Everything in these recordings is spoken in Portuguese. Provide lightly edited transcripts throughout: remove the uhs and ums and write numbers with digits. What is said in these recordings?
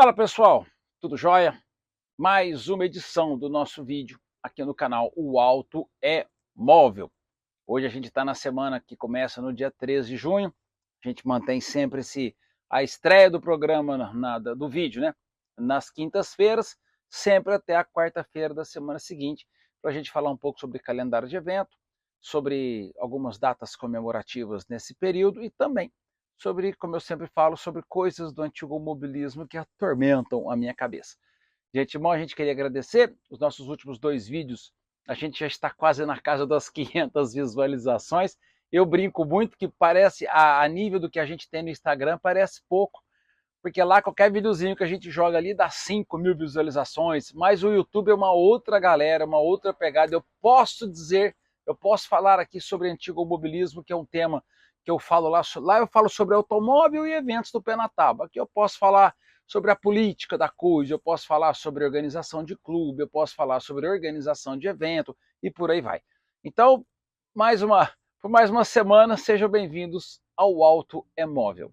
Fala pessoal, tudo jóia? Mais uma edição do nosso vídeo aqui no canal O Auto é Móvel. Hoje a gente está na semana que começa no dia 13 de junho. A gente mantém sempre a estreia do programa do vídeo, né? Nas quintas-feiras, sempre até a quarta-feira da semana seguinte, para a gente falar um pouco sobre calendário de evento, sobre algumas datas comemorativas nesse período e também sobre, como eu sempre falo, sobre coisas do antigo mobilismo que atormentam a minha cabeça. De antemão, a gente queria agradecer os nossos últimos 2 vídeos. A gente já está quase na casa das 500 visualizações. Eu brinco muito que parece, a nível do que a gente tem no Instagram, parece pouco, porque lá qualquer videozinho que a gente joga ali dá 5.000 visualizações, mas o YouTube é uma outra galera, uma outra pegada. Eu posso falar aqui sobre antigo mobilismo, que é um tema que eu falo lá eu falo sobre automóvel e eventos do pé na tábua. Aqui eu posso falar sobre a política da coisa, eu posso falar sobre organização de clube, eu posso falar sobre organização de evento e por aí vai. Então, por mais uma semana, sejam bem-vindos ao Auto é Móvel.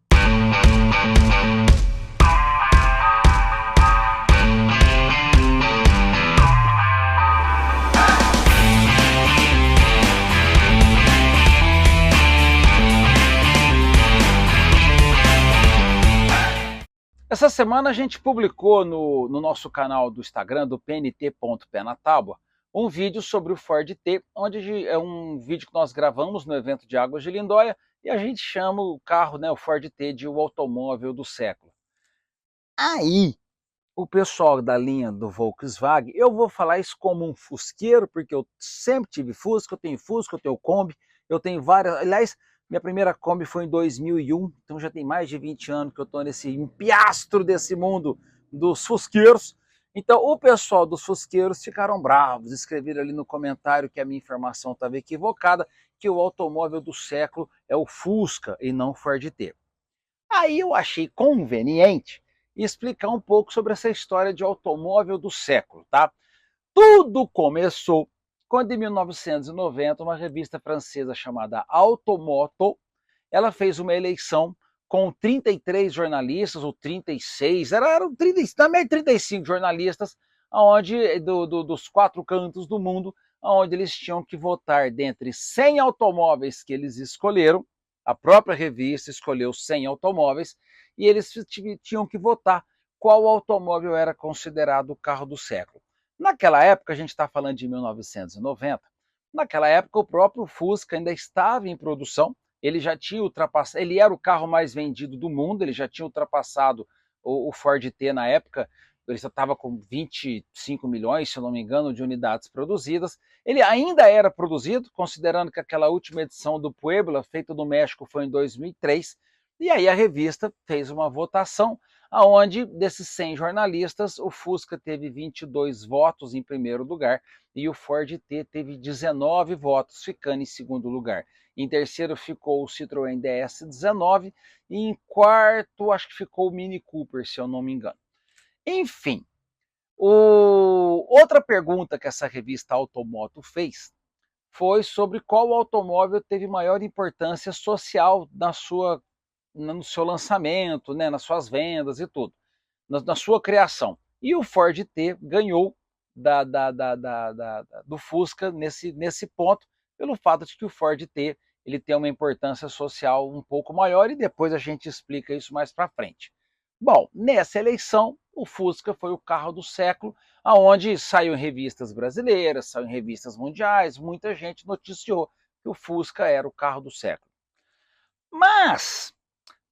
Essa semana a gente publicou no nosso canal do Instagram, do pnt.pé na tábua, um vídeo sobre o Ford T, onde é um vídeo que nós gravamos no evento de Águas de Lindóia, e a gente chama o carro, né, o Ford T, de o automóvel do século. Aí, o pessoal da linha do Volkswagen, eu vou falar isso como um fusqueiro, porque eu sempre tive Fusca, eu tenho Kombi, eu tenho várias, aliás, minha primeira Kombi foi em 2001, então já tem mais de 20 anos que eu estou nesse empiastro desse mundo dos fusqueiros. Então o pessoal dos fusqueiros ficaram bravos, escreveram ali no comentário que a minha informação estava equivocada, que o automóvel do século é o Fusca e não o Ford T. Aí eu achei conveniente explicar um pouco sobre essa história de automóvel do século, tá? Tudo começou quando em 1990 uma revista francesa chamada Automoto, ela fez uma eleição com 33 jornalistas, ou 36, eram 30, também 35 jornalistas, onde, dos 4 cantos do mundo, onde eles tinham que votar dentre 100 automóveis que eles escolheram. A própria revista escolheu 100 automóveis e eles tinham que votar qual automóvel era considerado o carro do século. Naquela época, a gente está falando de 1990, naquela época o próprio Fusca ainda estava em produção, ele já tinha ultrapassado, ele era o carro mais vendido do mundo, ele já tinha ultrapassado o Ford T na época, ele já estava com 25 milhões, se eu não me engano, de unidades produzidas. Ele ainda era produzido, considerando que aquela última edição do Puebla, feita no México, foi em 2003, e aí a revista fez uma votação, aonde desses 100 jornalistas, o Fusca teve 22 votos em primeiro lugar, e o Ford T teve 19 votos, ficando em segundo lugar. Em terceiro ficou o Citroën DS19 e em quarto acho que ficou o Mini Cooper, se eu não me engano. Enfim, outra pergunta que essa revista Automoto fez foi sobre qual automóvel teve maior importância social no seu lançamento, né, nas suas vendas e tudo, na sua criação. E o Ford T ganhou do Fusca nesse ponto, pelo fato de que o Ford T ele tem uma importância social um pouco maior, e depois a gente explica isso mais para frente. Bom, nessa eleição, o Fusca foi o carro do século, aonde saiu em revistas brasileiras, saiu em revistas mundiais, muita gente noticiou que o Fusca era o carro do século. Mas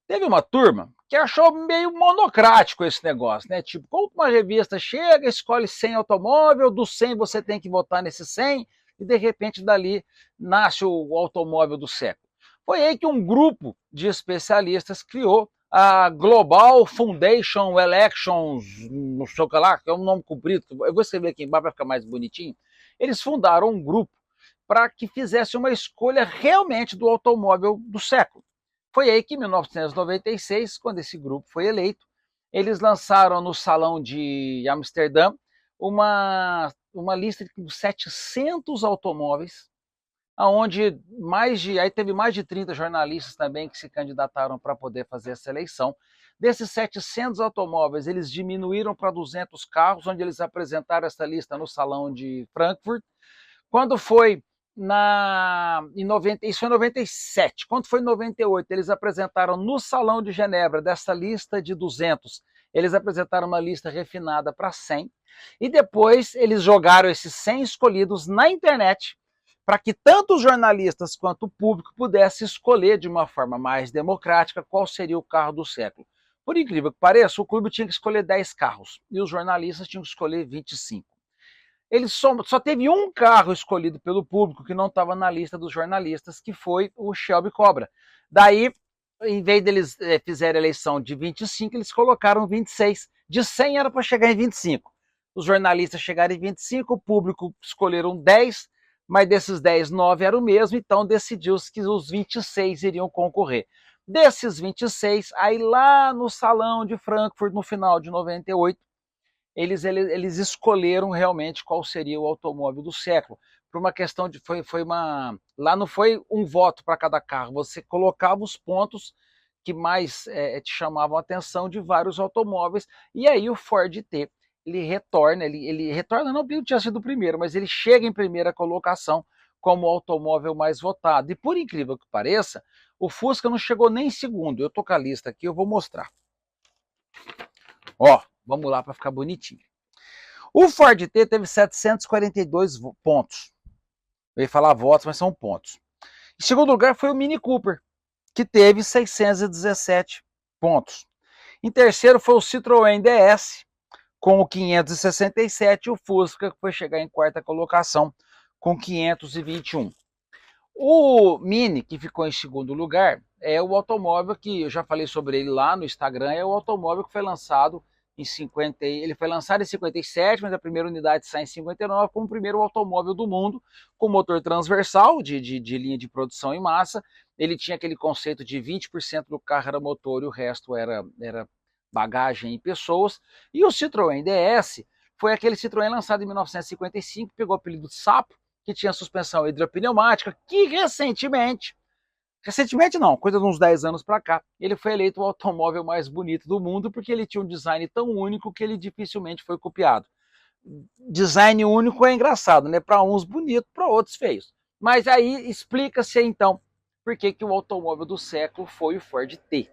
teve uma turma que achou meio monocrático esse negócio, né? Tipo, como uma revista chega, escolhe 100 automóvel, dos 100 você tem que votar nesse 100, e de repente dali nasce o automóvel do século. Foi aí que um grupo de especialistas criou a Global Foundation Elections, não sei o que lá, que é um nome comprido, eu vou escrever aqui embaixo para ficar mais bonitinho. Eles fundaram um grupo para que fizesse uma escolha realmente do automóvel do século. Foi aí que, em 1996, quando esse grupo foi eleito, eles lançaram no Salão de Amsterdã uma lista com 700 automóveis, onde aí teve mais de 30 jornalistas também que se candidataram para poder fazer essa eleição, Desses 700 automóveis, eles diminuíram para 200 carros, onde eles apresentaram essa lista no Salão de Frankfurt. Quando foi isso foi em 97. Quando foi em 98, eles apresentaram no Salão de Genebra, dessa lista de 200, eles apresentaram uma lista refinada para 100, e depois eles jogaram esses 100 escolhidos na internet, para que tanto os jornalistas quanto o público pudesse escolher de uma forma mais democrática qual seria o carro do século. Por incrível que pareça, o clube tinha que escolher 10 carros, e os jornalistas tinham que escolher 25. Ele só teve um carro escolhido pelo público que não estava na lista dos jornalistas, que foi o Shelby Cobra. Daí, em vez deles fizerem a eleição de 25, eles colocaram 26. De 100 era para chegar em 25. Os jornalistas chegaram em 25, o público escolheram 10, mas desses 10, 9 era o mesmo, então decidiu-se que os 26 iriam concorrer. Desses 26, aí lá no Salão de Frankfurt, no final de 98, eles escolheram realmente qual seria o automóvel do século. Por uma questão de. Lá não foi um voto para cada carro, você colocava os pontos que mais te chamavam a atenção de vários automóveis, e aí o Ford T ele retorna, não porque tinha sido o primeiro, mas ele chega em primeira colocação como o automóvel mais votado. E por incrível que pareça, o Fusca não chegou nem em segundo. Eu tô com a lista aqui, eu vou mostrar. Ó, vamos lá para ficar bonitinho. O Ford T teve 742 pontos. Eu ia falar votos, mas são pontos. Em segundo lugar foi o Mini Cooper, que teve 617 pontos. Em terceiro foi o Citroën DS, com o 567, e o Fusca, que foi chegar em quarta colocação, com 521. O Mini, que ficou em segundo lugar, é o automóvel que eu já falei sobre ele lá no Instagram, é o automóvel que foi lançado em 50, ele foi lançado em 57, mas a primeira unidade sai em 59, como o primeiro automóvel do mundo, com motor transversal, de linha de produção em massa. Ele tinha aquele conceito de 20% do carro era motor e o resto era bagagem e pessoas. E o Citroën DS foi aquele Citroën lançado em 1955, pegou o apelido de Sapo, que tinha suspensão hidropneumática, que recentemente não, coisa de uns 10 anos para cá, ele foi eleito o automóvel mais bonito do mundo, porque ele tinha um design tão único que ele dificilmente foi copiado. Design único é engraçado, né? Para uns bonito, para outros feios. Mas aí explica-se então por que o automóvel do século foi o Ford T.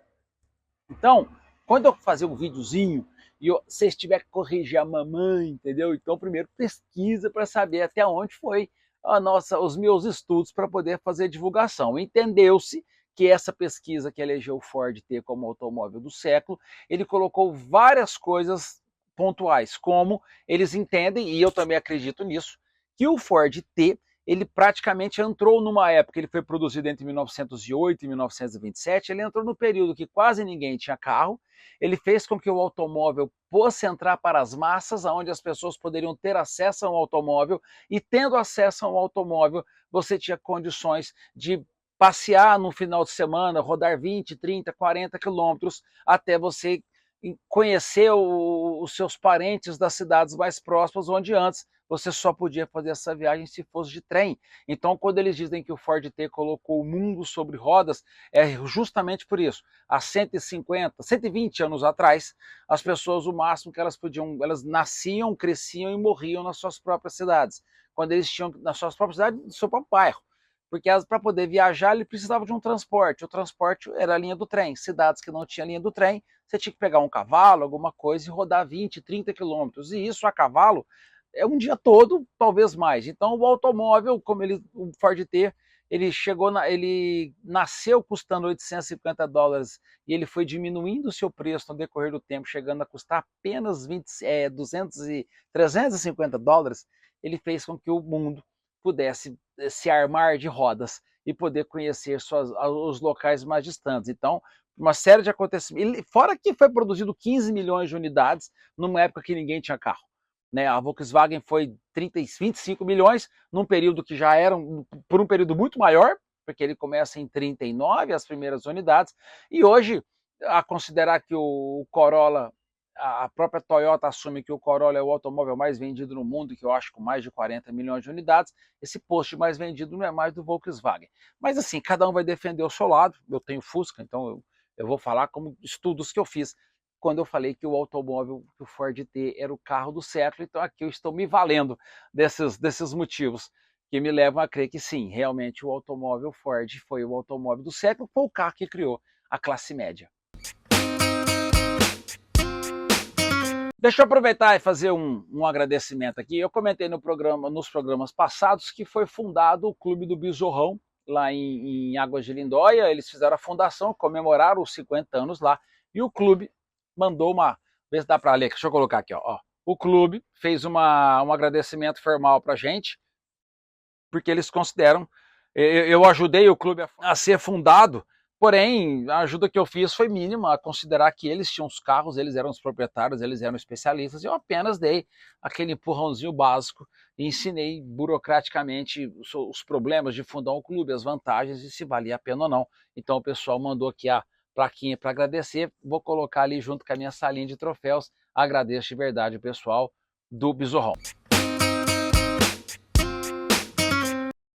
Então, quando eu fazer um videozinho e vocês tiverem que corrigir a mamãe, entendeu? Então primeiro pesquisa para saber até onde foi os meus estudos para poder fazer divulgação. Entendeu-se que essa pesquisa que elegeu o Ford T como automóvel do século, ele colocou várias coisas pontuais, como eles entendem, e eu também acredito nisso, que o Ford T ele praticamente entrou numa época, ele foi produzido entre 1908 e 1927, ele entrou no período que quase ninguém tinha carro, ele fez com que o automóvel fosse entrar para as massas, onde as pessoas poderiam ter acesso a um automóvel, e tendo acesso a um automóvel, você tinha condições de passear no final de semana, rodar 20, 30, 40 quilômetros, até você conhecer os seus parentes das cidades mais próximas, onde antes você só podia fazer essa viagem se fosse de trem. Então, quando eles dizem que o Ford T colocou o mundo sobre rodas, é justamente por isso. Há 150, 120 anos atrás, as pessoas, o máximo que elas podiam, elas nasciam, cresciam e morriam nas suas próprias cidades. Quando eles tinham, nas suas próprias cidades, no seu próprio bairro. Porque para poder viajar, ele precisava de um transporte. O transporte era a linha do trem. Cidades que não tinham linha do trem, você tinha que pegar um cavalo, alguma coisa, e rodar 20, 30 quilômetros. E isso a cavalo é um dia todo, talvez mais. Então o automóvel, como o Ford T, ele nasceu custando $850 e ele foi diminuindo o seu preço no decorrer do tempo, chegando a custar apenas $350. Ele fez com que o mundo pudesse se armar de rodas e poder conhecer os locais mais distantes. Então, uma série de acontecimentos. Fora que foi produzido 15 milhões de unidades numa época que ninguém tinha carro. Né? A Volkswagen foi 25 milhões, num período que já era por um período muito maior, porque ele começa em 39, as primeiras unidades, e hoje, a considerar que o Corolla, a própria Toyota assume que o Corolla é o automóvel mais vendido no mundo, que eu acho com mais de 40 milhões de unidades, esse post mais vendido não é mais do Volkswagen. Mas assim, cada um vai defender o seu lado, eu tenho Fusca, então Eu vou falar como estudos que eu fiz quando eu falei que o automóvel, que o Ford T era o carro do século. Então aqui eu estou me valendo desses motivos que me levam a crer que sim, realmente o automóvel Ford foi o automóvel do século, foi o carro que criou a classe média. Deixa eu aproveitar e fazer um agradecimento aqui. Eu comentei nos programas passados que foi fundado o Clube do Besourrão, lá em Águas de Lindóia. Eles fizeram a fundação, comemoraram os 50 anos lá, e o clube mandou uma... Vê se dá para ler, deixa eu colocar aqui, ó. O clube fez um agradecimento formal para a gente, porque eles consideram... Eu ajudei o clube a ser fundado, porém, a ajuda que eu fiz foi mínima, a considerar que eles tinham os carros, eles eram os proprietários, eles eram especialistas, e eu apenas dei aquele empurrãozinho básico e ensinei burocraticamente os problemas de fundar um clube, as vantagens e se valia a pena ou não. Então o pessoal mandou aqui a plaquinha para agradecer, vou colocar ali junto com a minha salinha de troféus. Agradeço de verdade o pessoal do Besourrão.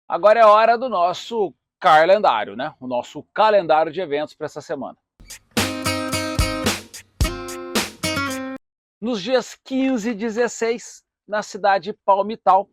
Agora é hora do nosso calendário, né? O nosso calendário de eventos para essa semana. Nos dias 15 e 16, na cidade de Palmital,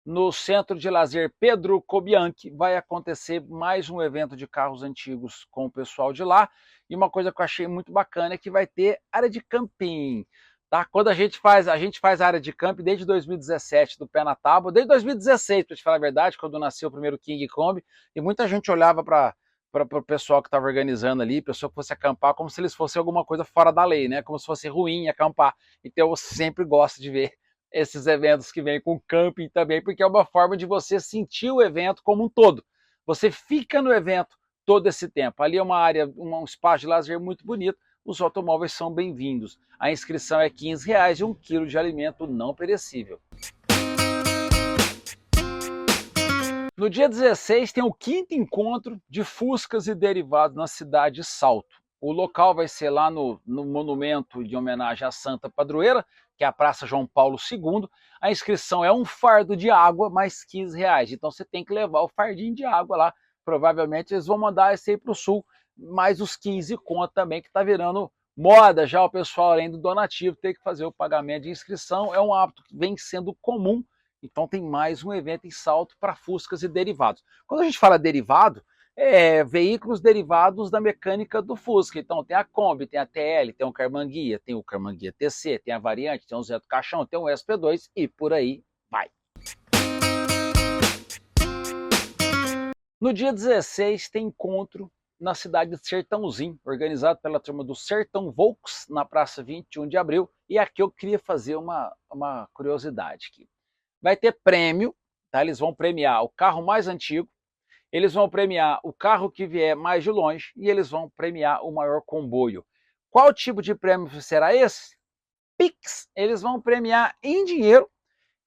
no Centro de Lazer Pedro Cobianchi, vai acontecer mais um evento de carros antigos com o pessoal de lá. E uma coisa que eu achei muito bacana é que vai ter área de camping. Tá? Quando a gente faz área de camping desde 2017 do Pé na Tábua, desde 2016, para te falar a verdade, quando nasceu o primeiro King Kombi, e muita gente olhava para o pessoal que estava organizando ali, pessoa que fosse acampar, como se eles fossem alguma coisa fora da lei, né? Como se fosse ruim acampar. Então eu sempre gosto de ver esses eventos que vêm com camping também, porque é uma forma de você sentir o evento como um todo. Você fica no evento todo esse tempo. Ali é uma área, um espaço de lazer muito bonito, os automóveis são bem-vindos. A inscrição é R$15 e 1 quilo de alimento não perecível. No dia 16 tem o 5º encontro de Fuscas e derivados na cidade de Salto. O local vai ser lá no monumento de homenagem à Santa Padroeira, que é a Praça João Paulo II. A inscrição é um fardo de água mais R$15. Então você tem que levar o fardinho de água lá. Provavelmente eles vão mandar esse aí para o sul, mais os 15 conto também, que está virando moda já o pessoal, além do donativo, ter que fazer o pagamento de inscrição. É um hábito que vem sendo comum. Então tem mais um evento em Salto para Fuscas e derivados. Quando a gente fala derivado, veículos derivados da mecânica do Fusca. Então tem a Kombi, tem a TL, tem o Carmanguia, tem o Carmanguia TC, tem a Variante, tem o Zé do Caixão, tem o SP2 e por aí vai. No dia 16 tem encontro na cidade de Sertãozinho, organizado pela turma do Sertão Volks, na praça 21 de abril. E aqui eu queria fazer uma curiosidade aqui. Vai ter prêmio, tá? Eles vão premiar o carro mais antigo, eles vão premiar o carro que vier mais de longe e eles vão premiar o maior comboio. Qual tipo de prêmio será esse? Pix. Eles vão premiar em dinheiro.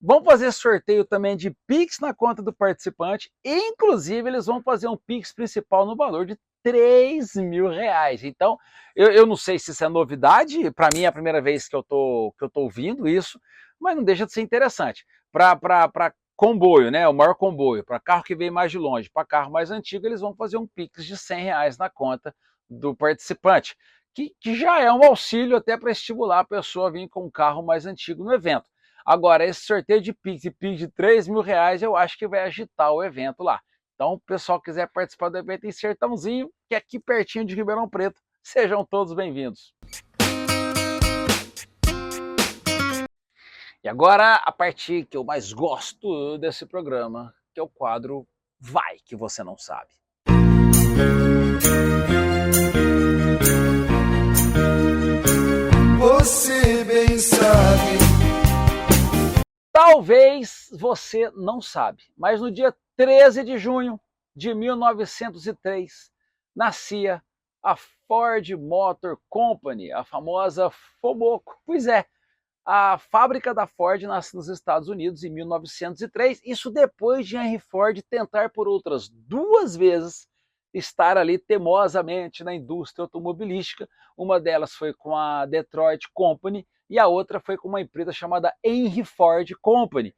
Vão fazer sorteio também de Pix na conta do participante. E, inclusive, eles vão fazer um Pix principal no valor de R$3.000. Então, eu não sei se isso é novidade. Para mim é a primeira vez que eu tô ouvindo isso, mas não deixa de ser interessante. Para comboio, né? O maior comboio, para carro que vem mais de longe, para carro mais antigo, eles vão fazer um Pix de R$100 na conta do participante, que já é um auxílio até para estimular a pessoa a vir com um carro mais antigo no evento. Agora, esse sorteio de Pix de R$3.000, eu acho que vai agitar o evento lá. Então, o pessoal que quiser participar do evento em Sertãozinho, que é aqui pertinho de Ribeirão Preto, sejam todos bem-vindos. E agora, a parte que eu mais gosto desse programa, que é o quadro Vai Que Você Não Sabe. Você bem sabe. Talvez você não sabe, mas no dia 13 de junho de 1903, nascia a Ford Motor Company, a famosa Fomoco. Pois é, a fábrica da Ford nasce nos Estados Unidos em 1903, isso depois de Henry Ford tentar por outras 2 vezes estar ali teimosamente na indústria automobilística. Uma delas foi com a Detroit Company e a outra foi com uma empresa chamada Henry Ford Company.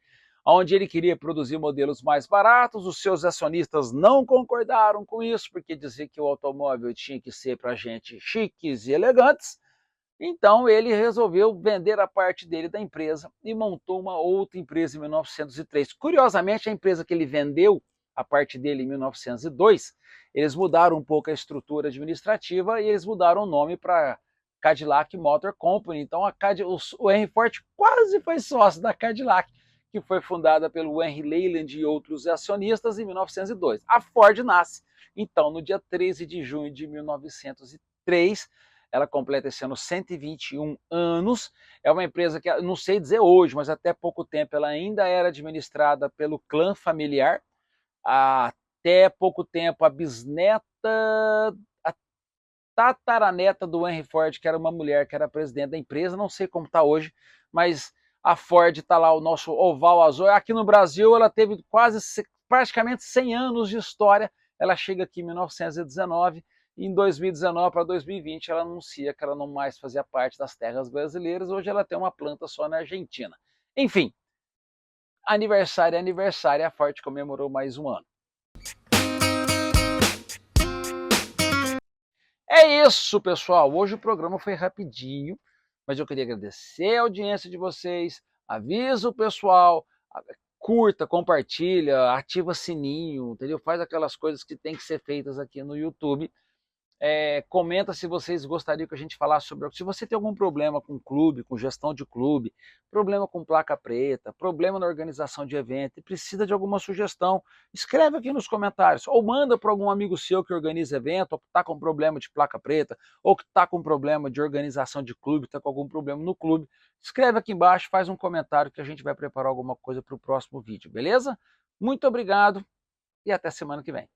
onde ele queria produzir modelos mais baratos. Os seus acionistas não concordaram com isso, porque diziam que o automóvel tinha que ser para gente chiques e elegantes. Então ele resolveu vender a parte dele da empresa e montou uma outra empresa em 1903. Curiosamente, a empresa que ele vendeu a parte dele em 1902, eles mudaram um pouco a estrutura administrativa e eles mudaram o nome para Cadillac Motor Company. Então o Henry Ford quase foi sócio da Cadillac, que foi fundada pelo Henry Leyland e outros acionistas em 1902. A Ford nasce, então, no dia 13 de junho de 1903, ela completa esse ano 121 anos, é uma empresa que, não sei dizer hoje, mas até pouco tempo ela ainda era administrada pelo clã familiar. Até pouco tempo a bisneta, a tataraneta do Henry Ford, que era uma mulher que era presidente da empresa, não sei como está hoje, mas a Ford está lá, o nosso oval azul. Aqui no Brasil ela teve praticamente 100 anos de história, ela chega aqui em 1919, e em 2019 para 2020 ela anuncia que ela não mais fazia parte das terras brasileiras, hoje ela tem uma planta só na Argentina. Enfim, aniversário é aniversário, a Ford comemorou mais um ano. É isso, pessoal. Hoje o programa foi rapidinho, mas eu queria agradecer a audiência de vocês. Avisa o pessoal, curta, compartilha, ativa sininho, entendeu? Faz aquelas coisas que tem que ser feitas aqui no YouTube. Comenta se vocês gostariam que a gente falasse sobre... Se você tem algum problema com clube, com gestão de clube, problema com placa preta, problema na organização de evento, e precisa de alguma sugestão, escreve aqui nos comentários, ou manda para algum amigo seu que organiza evento, ou que está com problema de placa preta, ou que está com problema de organização de clube, está com algum problema no clube. Escreve aqui embaixo, faz um comentário que a gente vai preparar alguma coisa para o próximo vídeo, beleza? Muito obrigado e até semana que vem.